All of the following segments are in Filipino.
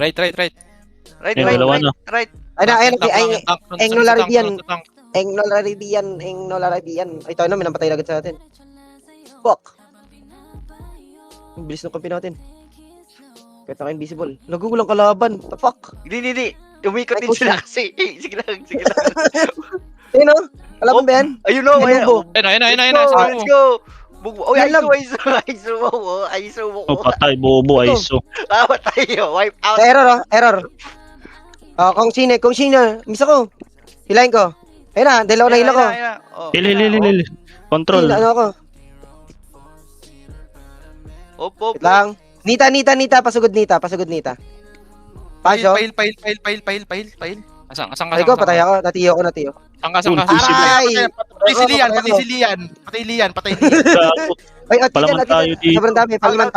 Right. Right. Ayun na, Tank. Engnolaridian. Ay, tayo na, may nampatay agad sa atin. Fuck. Ang bilis ng kampi natin. Kahit naka-invisible. Nagugulang kalaban. The fuck? Hindi. Umikot Ay, din sila kasi. Sige lang. Ayun o. Kalaban ba yan? Ayun o, Ay, Lubo. Ayun na. Let's go. Oy, Yan lang. Aiso mo. Patay, bobo, Ito. ISO. Patay. Wipe out. Error. Kung sino. Misa ko. Hilahin ko. Ayun na, dahil ako nahila ko. Lili. Control. Ano ako? Op. Wait lang. Nita. Pasugod nita. Pasyo. Pail. Asang Ay ko, patay ako. Natiyo ko. Saan ka? Aray! Patay Lian. Ay, at Palaman tayo dito. Sobrang dami. Palaman.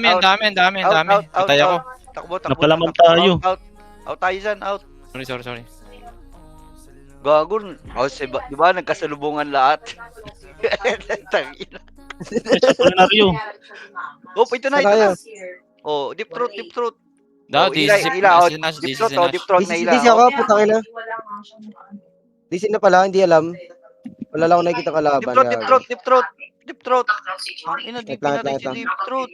Ang dami. Patay ako. Takbo. Napalaman tayo. Out tayo dyan, out. Sorry. Gagon. Di ba nagkasalubungan lahat? Tangina. Scenario. Ito na. Deep throat. Deep throat na ila. DC ako, putang ina. DC na pala, hindi alam. Wala lang ako nakikita kalaban. Deep throat. Ang ina, deep throat.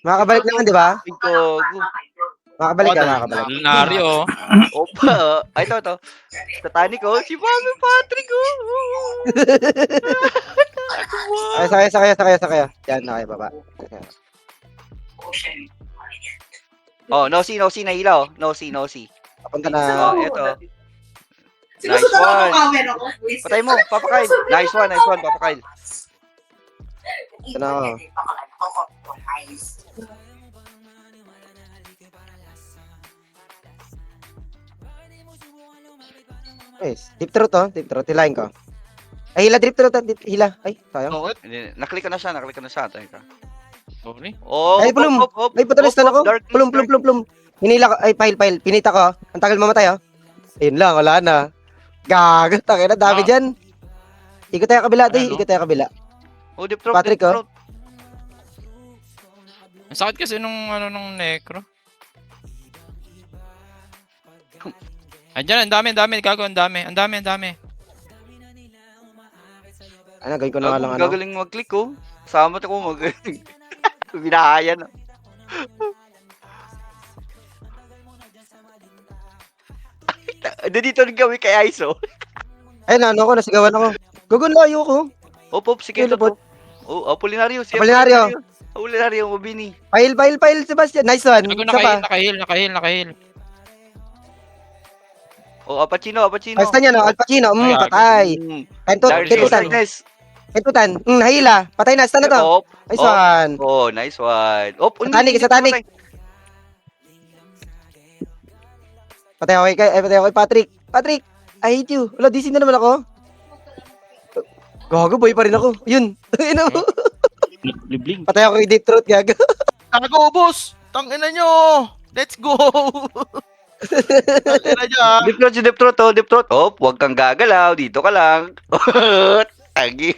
Makakabalik naman, di ba? Gago. Makakabalik. Lunario. Opa. Ay, ito. Titanic, si Mami Patrick, Ay, sakaya. Yan, nakaya baba. No see, nahila, No see. Papunta na. Ito. Nice one. Patay mo, Papa Kyle. Nice one, Papa Kyle. Ito na ako. Nice. Deep throat. Hilahin ko. Ay, hila, deep throat. Hila. Ay, sayang. Naklik ka na siya. Tayo ka. Sorry. Ay, plum. Ay, patalis na ako. Plum. Hinila ko. Ay, pile. Pinita ko. Ang tagal mamatay, Ayun lang, wala na. Gago. Takina, dami dyan. Ikot tayo kabila, Deep throat. Patrick, Ang sakit kasi nung necro. Andiyan, ang dami. Gago, ang dami. Ano, gawin ko na nga lang ano. Gagaling mag-click, Sama ko magaling. Binahayan. Dito rin kami kay Aiso. Ay, nasigawan ako. Gugun, layo ko. Op, sige. Kilipot. Apolinario. Apolinario, Mabini. Pile, Sebastian. Nice one. Gago, Isa pa. nakahil. Apachino. Basta niya, Al Pacino. Patay. Kentutan. Nahila. Patay na. Saan na to? Nice one. Nice one. Sa Tanik. Patay ako kay Patrick, I hate you. Wala, DC na naman ako. Gago, boy pa rin ako. Yun. Libling. Patay ako kay Deep Throat, gago. Tago, boss. Tangina nyo. Let's go. Tangina nyo, Deep throat. Huwag kang gagalaw. Dito ka lang. Tagi.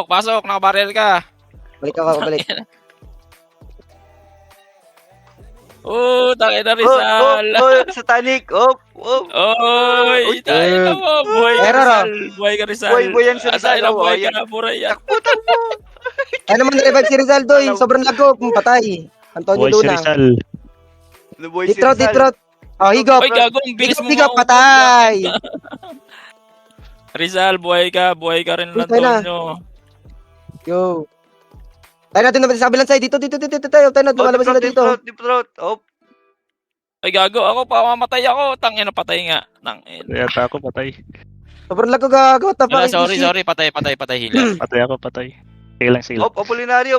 Pasok. Nakabarrel ka. Balik ako. Tangina Rizal. Sa Tanik. Oy, tayo na mo. Buhay ka Rizal. Buhay yan si Rizal. Buhay ka. Buray yan. Takbutan mo. Ano naman na-revive si Rizaldo, sobrang lago. Patay. Antonio Boy si Luna. Rizal. Deep Throat. Higop. Oy, gago. Ang bilis mo. Higop, patay. Rizal, buhay ka rin lang Patay na. Antonio. Yo. Tayo natin naman sa kabilang side. Dito tayo. Tayo na, lumalabas sila dito. Deep throat. Ay, gago. Ako pa, mamatay ako. Tangina, patay nga. Tangina. Yata ako patay. Sobrang lago, gago. What the fuck? Sorry. Patay, healer. Patay. Sige lang. Apolinario.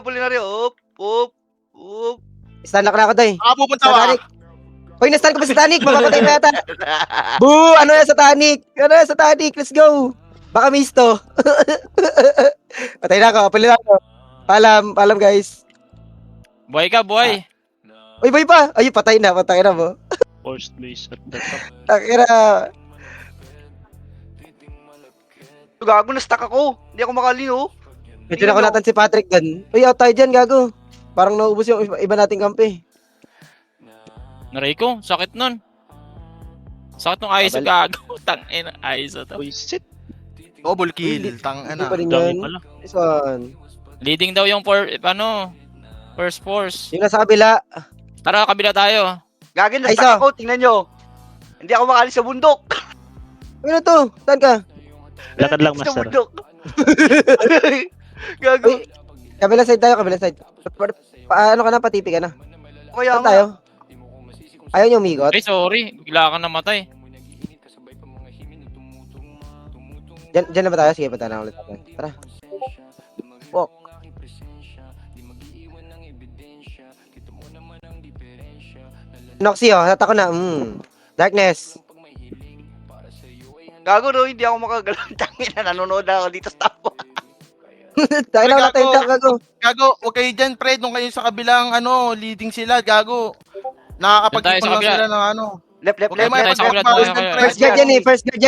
Stan lock na ako, Doy. Pupunta ka. Titanic. Hoy, na-stun ko pa sa Titanic. Mapapatay na yata. Boo! Ano yan sa Titanic? Let's go. Baka misto. Patay na ako. Pali na ako. Paalam, guys. Buhay ka, buhay. Uy, boy pa. Ay, patay na mo. Forced place at the top. Takira. Gago, na-stuck ako. Hindi ako makalino. Medyo na ako natan si Patrick dun. Uy, out tayo dyan, gago. Parang naubos yung iba nating kampi. Naray ko, sakit nun. Sakit nung ISO gago. Tangina, ISO to. Buisit. Double kill. Hindi Tangina. pa rin Dami yan. pala. This one. Leading daw yung first force. Yung nasa kabila. Tara, kabila tayo. Gagin, Ay, na-stuck ako. Tingnan nyo. Hindi ako makalis sa bundok. Ano to? Saan ka? Lakad lang, Sa master. bundok. Gago. Uy, kabila side tayo, kabila side. Paano ka na? Patipi ka na. Kaya Saan tayo? Ayaw niyo umigot? Ay, sorry. Bigla ka namatay. Diyan na ba tayo? Sige, punta na ulit tayo. Tara. Walk. Noxy, oh. Hata ko na. Darkness. Gago no, hindi ako makagalaw. Tangina, nanonood na ako dito sa tapo. Tayo na wala tayong gago. Gago, huwag kayo dyan, pre. Doon kayo sa kabilang, leading sila. Gago. Doon tayo Nakakapag-ipon sa lang kabila. sila ng ano. Left, left, Okay, left, may left, tayo sa left. kabila, First tayo. First guardian eh.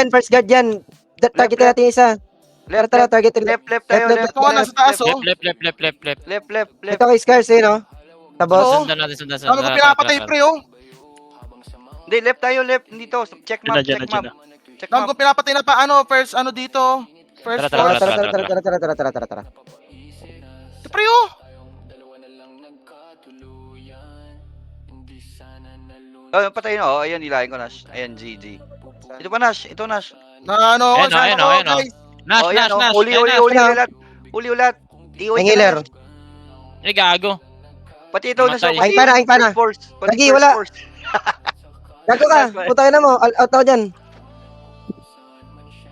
First guardian. Target natin isa. Tara, Left, tara, left, target. left, left tayo, Left, left, Ito nga, nasa taas, oh. Left. left, left, left. Ito kay Scars eh, no? Tapos. Oo. Sundan natin, sundan. Ano ko pinapatay, pre, oh. Hindi, left tayo, left. Dito, check map, Dyan check na, map. Check Ano map. ko pinapatay na pa, first, dito. First Tara, force. Tara. Ito, pre, oh. Oh, patayin na, oh. Ayan, nilahin ko, Nash. Ayan, GG. Ito pa, Nash. Ito, Nash. Na ano, Ayun, saan ayun, ako, ayun, guys? Nash, Oh, ayan, Nash, oh. Nash. Uli, Ayun, uli, Nash. uli, ulat. Uli, ulat. Di, Ang healer. Ay, gago. Pati ito, Nash. Matay. Ay, pana. Lagi, wala. Gago ka. Putay na mo. Out ako dyan.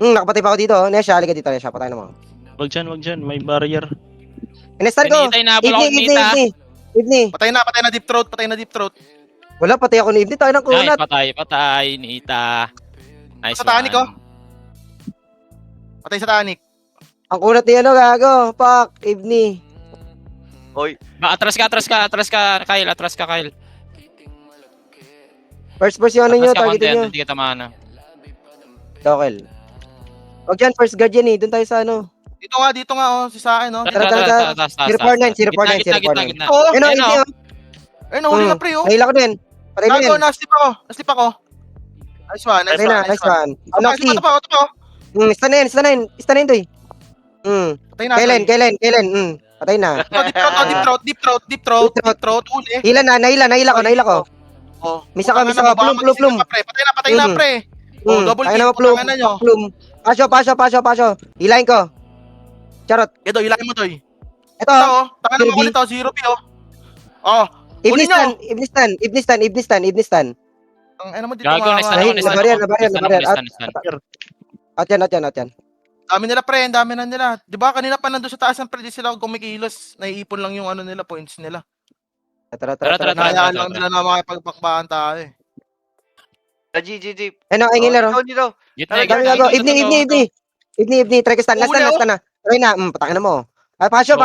Nakapatay pa ako dito. Nesha, halika dito, Nesha. Patay na mo. Wag dyan. May barrier. Inestan ko. Nita, inaabol ako ni Nita. Ibni. Patay na deep throat. Wala, patay ako ni Ibni. Tayo ng Ay, kunat. patay, Nita. Nice Sa tanik, oh. one. Patay sa tanik. Ang kunat ni ano, gago. Pak, Ibni. Hoy, Atras ka, Kyle. First yung ano nyo, Atras ka, targetin nyo. content, hindi kita maano. Tokel. Huwag dyan, first guardian eh. Doon tayo sa ano. Dito nga, si sa akin, oh. Tara. 049. Gitna. Oh, Ano, Ayun, Ibni, oh. eh, nahuli na, pre, oh. Nahila ko din. Patay mo Gago, yan. na-slip ako. Nice one. Patay na, nice one. Ito Noxy. pa. Stun na yun. Doy. Patay na. Kailan. Patay na. Deep throat, uli. Nahila ko. Oh. Misa ka. Plum. Patay na, pre. Oh, double Tayo kill. na plum. Tangan nyo. Plum. Pasyo. Hilahin ko. Charot. Ito, ilahin mo, Toy. Ito. Ito, oh. Tangan Zero mo B. ulit, oh. 0 P, oh. Oh. Uli nyo. Ibnistan. Ang ano mo dito, Gago, mga... next Ay, time. nabaryan. Out yan. Dami nila, pre. Ang dami na nila. Di ba, kanina pa nandun sa taas ng pre, di sila kumikilos. Naiipon lang yung ano nila, points nila. Tara. Nahayaan lang nila na makipagpakbahan tayo, eh. GG. Ano, ay ngilaro. Dito. Gago. Ibni. Try ko stun. Last na. Try na. Patangin na mo. Pasyo.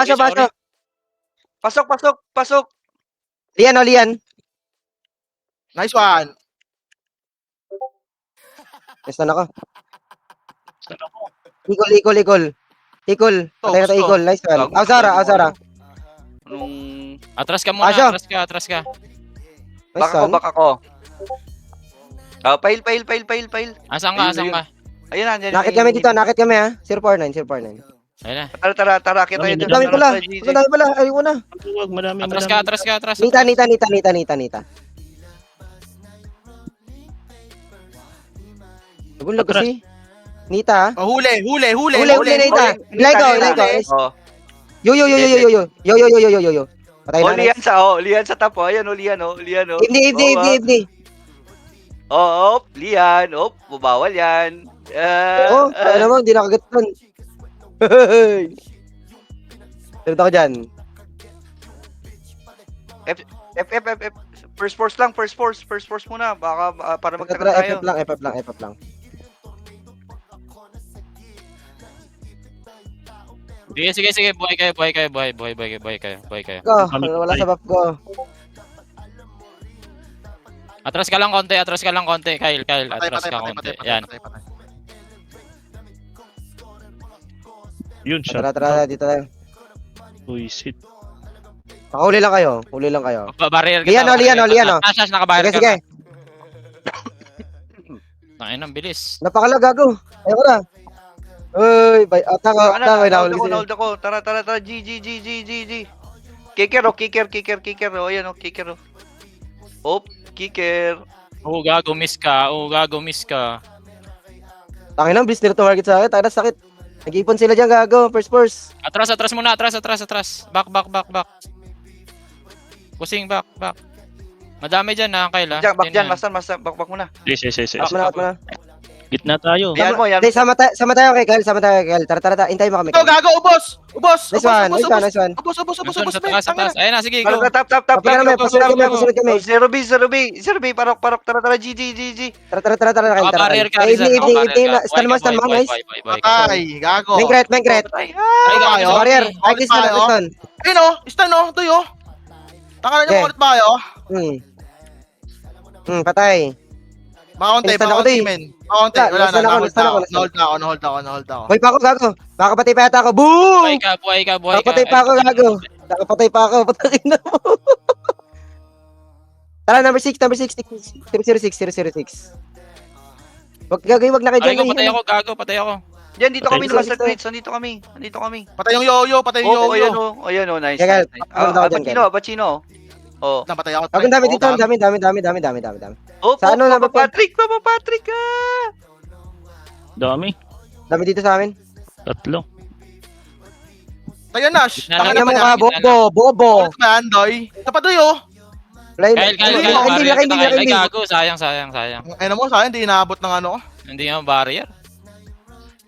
Pasok. Lian. Nice one. Stun ako. Ikol. Patay na to, Ikol. Nice one. Azara. Atras ka muna, Pasyo. atras ka. Nice one. Back ako. Pail. Asan ka? Ayun na. Nakit kami dito. Ha. 049. Ayun na. Tara. Kita yun. Ang dami pala. Ayun na. Wag, marami. Atras ka. Nita. Nagulag kasi. Nita. Oh, huli, Nita. Ilay ko. Oh. Yo. Patay na. Lian sa top. Ayan, Lian. Ibni. Lian. Bubawal yan. Ano mo, hindi nakagatan. Tara ako dyan. F. First force muna. Baka para magtagal tayo. FF lang. Sige. Buhay kayo. Ko, wala sa buff ko. Atras ka lang konti. Kyle. Atras ka konti. Yan. Yun, shot. Tara, dito tayo. Buisit. Huli lang kayo. Huli lang kayo. Barrier Lian, Lian. Asas, nakabarrier Sige, sige. ka. Tangin ang bilis. Napakalagago. Ayoko na. Uy, atako. Hold ako. Tara. G. Kicker. Ayan o, kicker o. Hop, kicker. Oo, gago, miss ka. Tangin ang bilis nila target sa akin. Tangin na sakit. Nag-iipon sila dyan, gago. First. Atras muna, atras. Back. Pusing, back. Madami dyan na, Kyle, ha? Back dyan, Master, back muna. Sige. At mo na. Gitna tayo. Yan mo. Hindi, sama tayo kay Kyle. Tara. Hintayin mo kami. Ito, gago, ubos! Nice one. Ubos, Nandun sa taas. Ayun na, sige, Tap. go. Pasunod kami. 0B. Parok. Tara, G. Tara, Kyle. Barrier ka, Evening. Rizal. Stand mo, guys. Patay, gago. Mengret. Ay, gago. Barrier. Ay, Ulit Kriston. tayo. Ayun o, stun o, ito yun. Taka na Okay. niyo ulit ba kayo? Patay. Makaunti, Stun ako, makaunti, Toy. men. Makaunti, Wala, wala na, stun ako, na-hold stun na ako, ako. Na-hold ako. Hoy pa ako, gago. Makakapatay pa yata ako. Boom! Buhay ka. Nakapatay pa ako, gago. Nakapatay pa ako. Patakin na mo. Tara, number 6. 006. Wag na kayo Ay, dyan. patay ako. Yan, dito kami Patay. na Master Crits. Nandito kami. Patay yung yo-yo, Ayan o, nice. Kaya, ako dyan, Pacino. Oh. Napatay ako. Ang dami dito, ang dami. Oh, Sa ano, number Papa Patrick ka! Dami. Dami dito sa amin. 3. Tayo, Nash. Gitna Taka Ano na mo ba ka, niya? bobo. Ano ba yan, Doy? Napadoy, oh. Kyle, Hindi. Ay, gago. Sayang. Ayun mo, sa akin, hindi inaabot ng ano. Hindi nga barrier.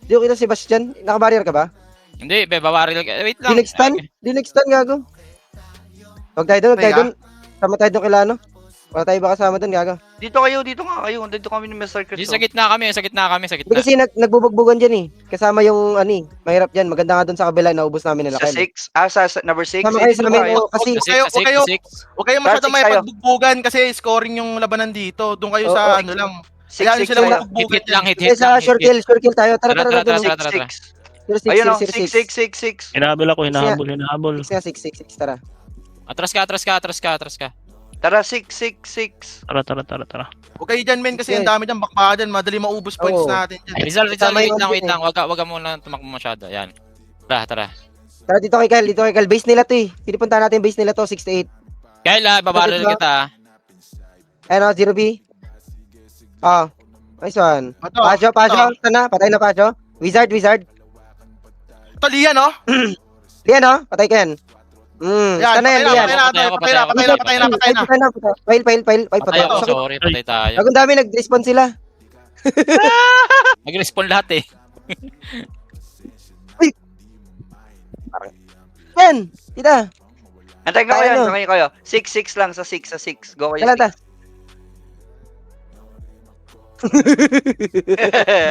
Di ko kita, Sebastian. Nakabarrier ka ba? Hindi, babarrier ka. Wait lang. Di next time, gago. Huwag tayo doon. Sama tayo doon kila ano. Wala tayo ba kasama doon, gago. Dito nga kayo. Dito kami ni Master Crits. Di, sa gitna kami. Hindi kasi nagbubugbugan dyan eh. Kasama yung mahirap dyan. Maganda nga doon sa kabila, naubos namin nila. Sa 6? Sa number 6? Sama kayo sa amin. Kasi Huwag kayo masyadong may kayo. pagbugbugan kasi scoring yung labanan dito. Doon kayo sa ano lang. Kaya Six sila kayo. magbugbugan Hit lang. sa short kill tayo. Tara. Tara. 06. Ayun o, 6. Hinahabol ako, hinahabol. 6. Tara. Atras ka. Tara, 6. Tara. Huwag kayo dyan, men, kasi ang dami dyan. Bakba dyan. Madali maubos points Oo. natin dyan. Rizal, Tama yung wait konti lang. Wag ka muna tumakbo masyado. Yan. Tara. Tara dito kay Kyle. Base nila to eh. Pinipunta natin base nila to, 68. Kyle, babarrier kita. Ayun o, 0B. Nice one. Ito, Pacho. Sana, patay na Pacho. Wizard. Ito, Lian, oh. Lian o, patay ka yan. Yan, Sana yan, Lian. patay na. Fail. Ay, Patay patay. ako, Sakit. sorry. Patay tayo. Ang dami nag-respawn sila. Nag-respawn lahat eh. Yan, kita. Antay ka Tayo, kayo. 6 lang sa 6. Go kayo. Kalanta.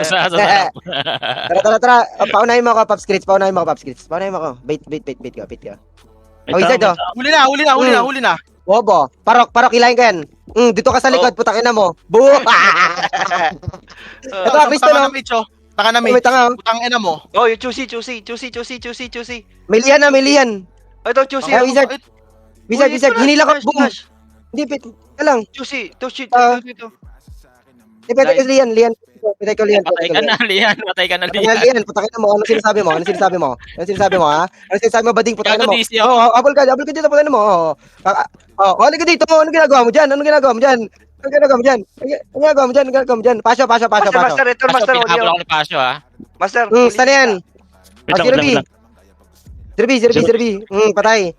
Sa Tara. Paunahin mo ako, Pops Crits. Paunahin mo ako. Bait ka. Wizard oh. Huli na. Bobo. Parok, ilahin ka yan. Dito ka sa likod, putakin na mo. Boo! Ito, Cristo, no? Taka na, May mate. tanga. Putang ina mo. Oh, yung Chusi. May lian. Ito, Chusi. Ay, Wizard. Hinila ko. Boom. Hindi, pit. Ka lang. Chusi. Pwede ka lian. Patay ko lian. Patay ka na, Lian. Lian, putakin na mo. Ano sinasabi mo, ha? Ano sinasabi mo, bading, putakin na mo. Gago, DC ako. Abol ka dito, putakin na mo. Halika dito. Ano ginagawa mo dyan? Pasyo. Master, return, Master. Pinahabol ako ni Pasyo, ha? Master. Saan yan? Wait lang. Zerbi. Patay.